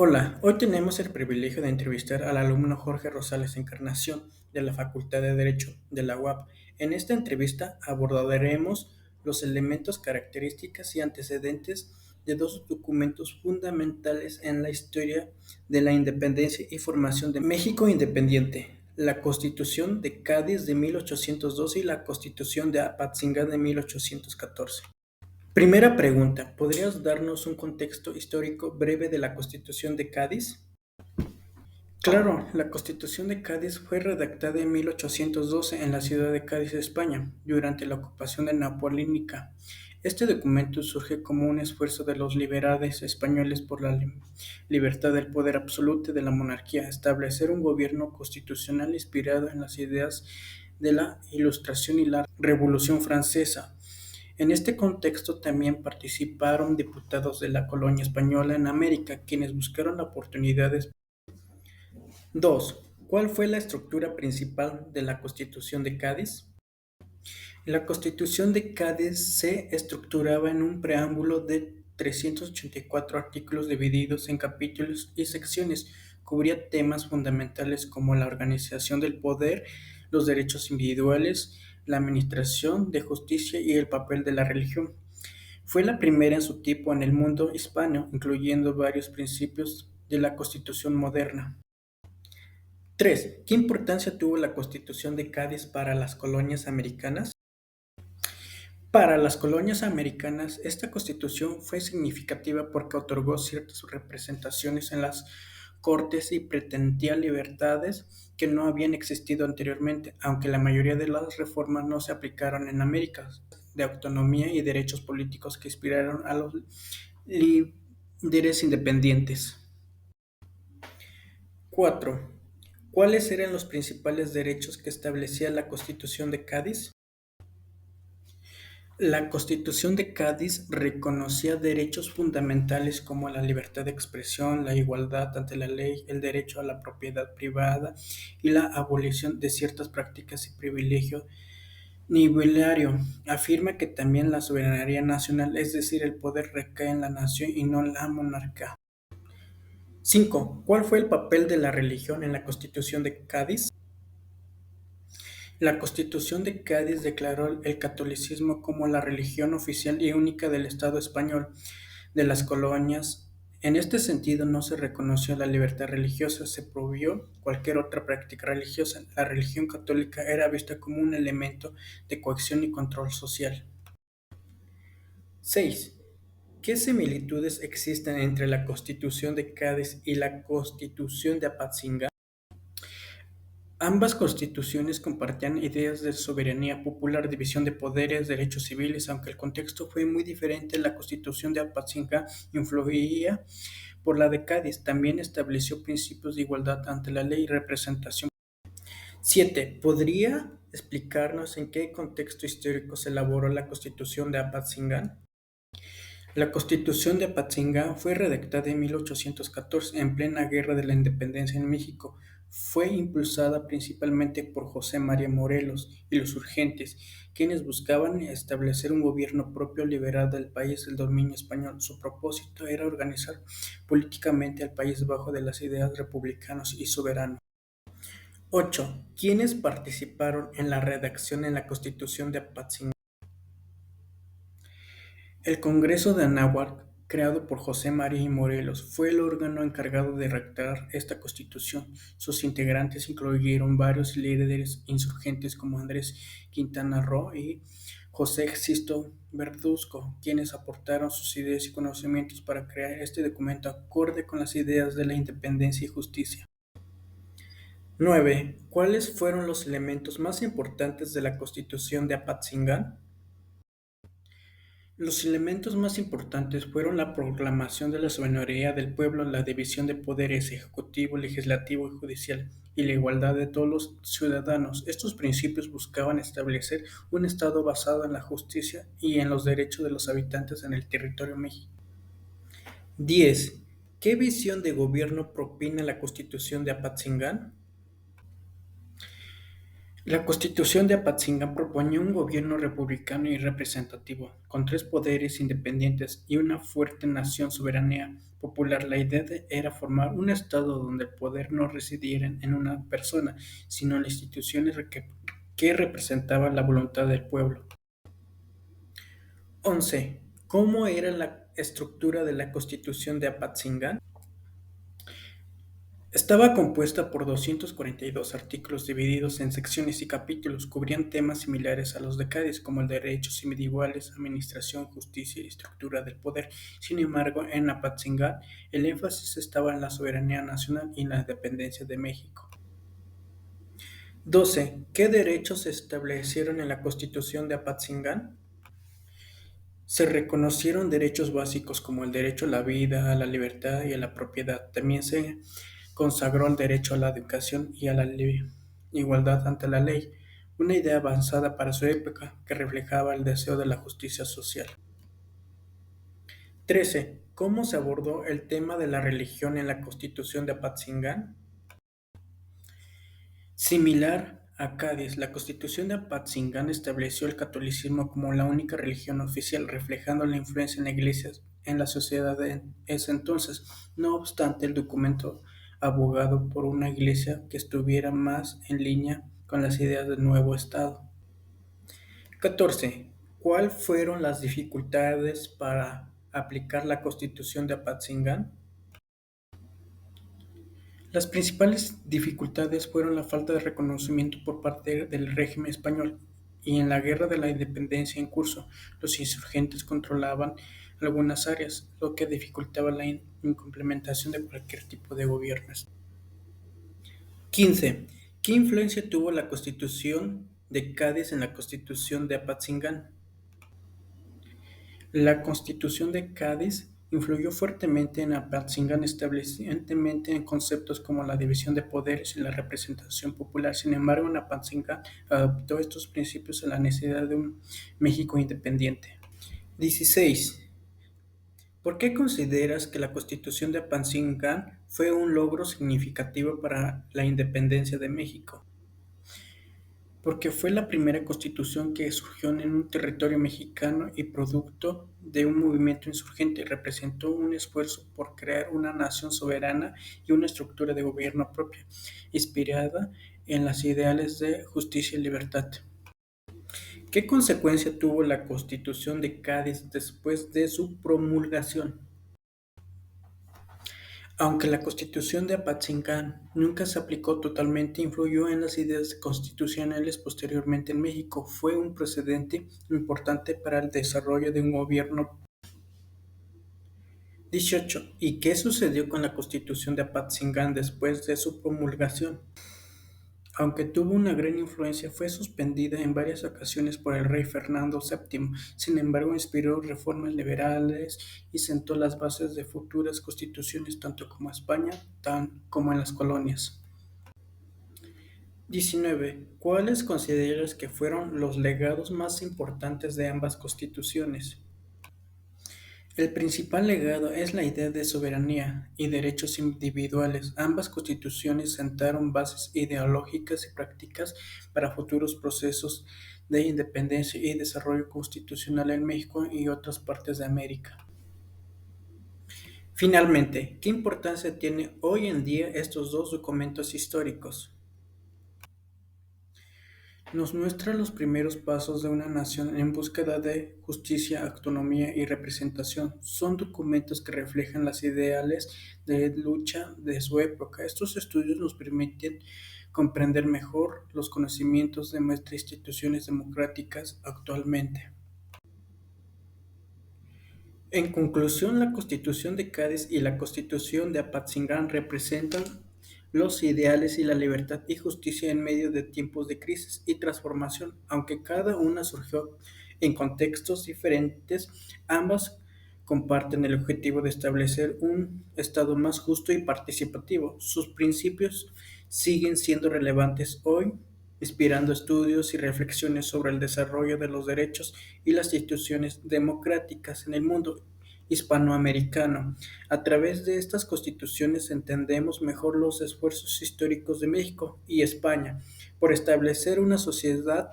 Hola, hoy tenemos el privilegio de entrevistar al alumno Jorge Rosales Encarnación de la Facultad de Derecho de la UAP. En esta entrevista abordaremos los elementos, características y antecedentes de dos documentos fundamentales en la historia de la independencia y formación de México independiente: la Constitución de Cádiz de 1812 y la Constitución de Apatzingán de 1814. Primera pregunta, ¿podrías darnos un contexto histórico breve de la Constitución de Cádiz? Claro, la Constitución de Cádiz fue redactada en 1812 en la ciudad de Cádiz, España, durante la ocupación de napoleónica. Este documento surge como un esfuerzo de los liberales españoles por la libertad del poder absoluto de la monarquía, establecer un gobierno constitucional inspirado en las ideas de la Ilustración y la Revolución Francesa. En este contexto también participaron diputados de la colonia española en América, quienes buscaron oportunidades. 2. ¿Cuál fue la estructura principal de la Constitución de Cádiz? La Constitución de Cádiz se estructuraba en un preámbulo de 384 artículos divididos en capítulos y secciones. Cubría temas fundamentales como la organización del poder, los derechos individuales, la administración de justicia y el papel de la religión. Fue la primera en su tipo en el mundo hispano, incluyendo varios principios de la Constitución moderna. 3. ¿Qué importancia tuvo la Constitución de Cádiz para las colonias americanas? Para las colonias americanas, esta constitución fue significativa porque otorgó ciertas representaciones en las cortes y pretendía libertades que no habían existido anteriormente, aunque la mayoría de las reformas no se aplicaron en América, de autonomía y derechos políticos que inspiraron a los líderes independientes. 4. ¿Cuáles eran los principales derechos que establecía la Constitución de Cádiz? La Constitución de Cádiz reconocía derechos fundamentales como la libertad de expresión, la igualdad ante la ley, el derecho a la propiedad privada y la abolición de ciertas prácticas y privilegios nobiliario. Afirma que también la soberanía nacional, es decir, el poder recae en la nación y no en la monarquía. 5. ¿Cuál fue el papel de la religión en la Constitución de Cádiz? La Constitución de Cádiz declaró el catolicismo como la religión oficial y única del Estado español de las colonias. En este sentido, no se reconoció la libertad religiosa, se prohibió cualquier otra práctica religiosa. La religión católica era vista como un elemento de coacción y control social. 6. ¿Qué similitudes existen entre la Constitución de Cádiz y la Constitución de Apatzingán? Ambas constituciones compartían ideas de soberanía popular, división de poderes, derechos civiles, aunque el contexto fue muy diferente. La Constitución de Apatzingán influía por la de Cádiz, también estableció principios de igualdad ante la ley y representación. 7. ¿Podría explicarnos en qué contexto histórico se elaboró la Constitución de Apatzingán? La Constitución de Apatzingán fue redactada en 1814, en plena Guerra de la Independencia en México. Fue impulsada principalmente por José María Morelos y los urgentes, quienes buscaban establecer un gobierno propio liberado del país del dominio español. Su propósito era organizar políticamente al país bajo de las ideas republicanas y soberanas. 8. ¿Quiénes participaron en la redacción en la Constitución de Apatzingán? El Congreso de Anáhuac, creado por José María Morelos, fue el órgano encargado de redactar esta Constitución. Sus integrantes incluyeron varios líderes insurgentes como Andrés Quintana Roo y José Sisto Verduzco, quienes aportaron sus ideas y conocimientos para crear este documento acorde con las ideas de la independencia y justicia. 9. ¿Cuáles fueron los elementos más importantes de la Constitución de Apatzingán? Los elementos más importantes fueron la proclamación de la soberanía del pueblo, la división de poderes ejecutivo, legislativo y judicial, y la igualdad de todos los ciudadanos. Estos principios buscaban establecer un Estado basado en la justicia y en los derechos de los habitantes en el territorio mexicano. 10. ¿Qué visión de gobierno propina la Constitución de Apatzingán? La Constitución de Apatzingán proponía un gobierno republicano y representativo, con tres poderes independientes y una fuerte nación soberanía popular. La idea era formar un Estado donde el poder no residiera en una persona, sino en las instituciones que representaban la voluntad del pueblo. 11. ¿Cómo era la estructura de la Constitución de Apatzingán? Estaba compuesta por 242 artículos divididos en secciones y capítulos. Cubrían temas similares a los de Cádiz, como el derechos individuales, administración, justicia y estructura del poder. Sin embargo, en Apatzingán, el énfasis estaba en la soberanía nacional y en la independencia de México. 12. ¿Qué derechos se establecieron en la Constitución de Apatzingán? Se reconocieron derechos básicos como el derecho a la vida, a la libertad y a la propiedad. También se consagró el derecho a la educación y a la igualdad ante la ley, una idea avanzada para su época que reflejaba el deseo de la justicia social. 13. ¿Cómo se abordó el tema de la religión en la Constitución de Apatzingán? Similar a Cádiz, la Constitución de Apatzingán estableció el catolicismo como la única religión oficial, reflejando la influencia en la Iglesia en la sociedad de ese entonces. No obstante, el documento abogado por una Iglesia que estuviera más en línea con las ideas del nuevo Estado. 14. ¿Cuáles fueron las dificultades para aplicar la Constitución de Apatzingán? Las principales dificultades fueron la falta de reconocimiento por parte del régimen español y en la Guerra de la Independencia en curso, los insurgentes controlaban algunas áreas, lo que dificultaba la implementación de cualquier tipo de gobierno. 15. ¿Qué influencia tuvo la Constitución de Cádiz en la Constitución de Apatzingán? La Constitución de Cádiz influyó fuertemente en Apatzingán, establecientemente en conceptos como la división de poderes y la representación popular. Sin embargo, en Apatzingán adoptó estos principios a la necesidad de un México independiente. 16. ¿Por qué consideras que la Constitución de Apatzingán fue un logro significativo para la independencia de México? Porque fue la primera constitución que surgió en un territorio mexicano y producto de un movimiento insurgente, representó un esfuerzo por crear una nación soberana y una estructura de gobierno propia, inspirada en los ideales de justicia y libertad. ¿Qué consecuencia tuvo la Constitución de Cádiz después de su promulgación? Aunque la Constitución de Apatzingán nunca se aplicó totalmente, influyó en las ideas constitucionales posteriormente en México. Fue un precedente importante para el desarrollo de un gobierno. 18. ¿Y qué sucedió con la Constitución de Apatzingán después de su promulgación? Aunque tuvo una gran influencia, fue suspendida en varias ocasiones por el rey Fernando VII. Sin embargo, inspiró reformas liberales y sentó las bases de futuras constituciones tanto como España como en las colonias. 19. ¿Cuáles consideras que fueron los legados más importantes de ambas constituciones? El principal legado es la idea de soberanía y derechos individuales. Ambas constituciones sentaron bases ideológicas y prácticas para futuros procesos de independencia y desarrollo constitucional en México y otras partes de América. Finalmente, ¿qué importancia tienen hoy en día estos dos documentos históricos? Nos muestra los primeros pasos de una nación en búsqueda de justicia, autonomía y representación. Son documentos que reflejan las ideales de lucha de su época. Estos estudios nos permiten comprender mejor los conocimientos de nuestras instituciones democráticas actualmente. En conclusión, la Constitución de Cádiz y la Constitución de Apatzingán representan los ideales y la libertad y justicia en medio de tiempos de crisis y transformación. Aunque cada una surgió en contextos diferentes, ambas comparten el objetivo de establecer un Estado más justo y participativo. Sus principios siguen siendo relevantes hoy, inspirando estudios y reflexiones sobre el desarrollo de los derechos y las instituciones democráticas en el mundo. hispanoamericano. A través de estas constituciones entendemos mejor los esfuerzos históricos de México y España por establecer una sociedad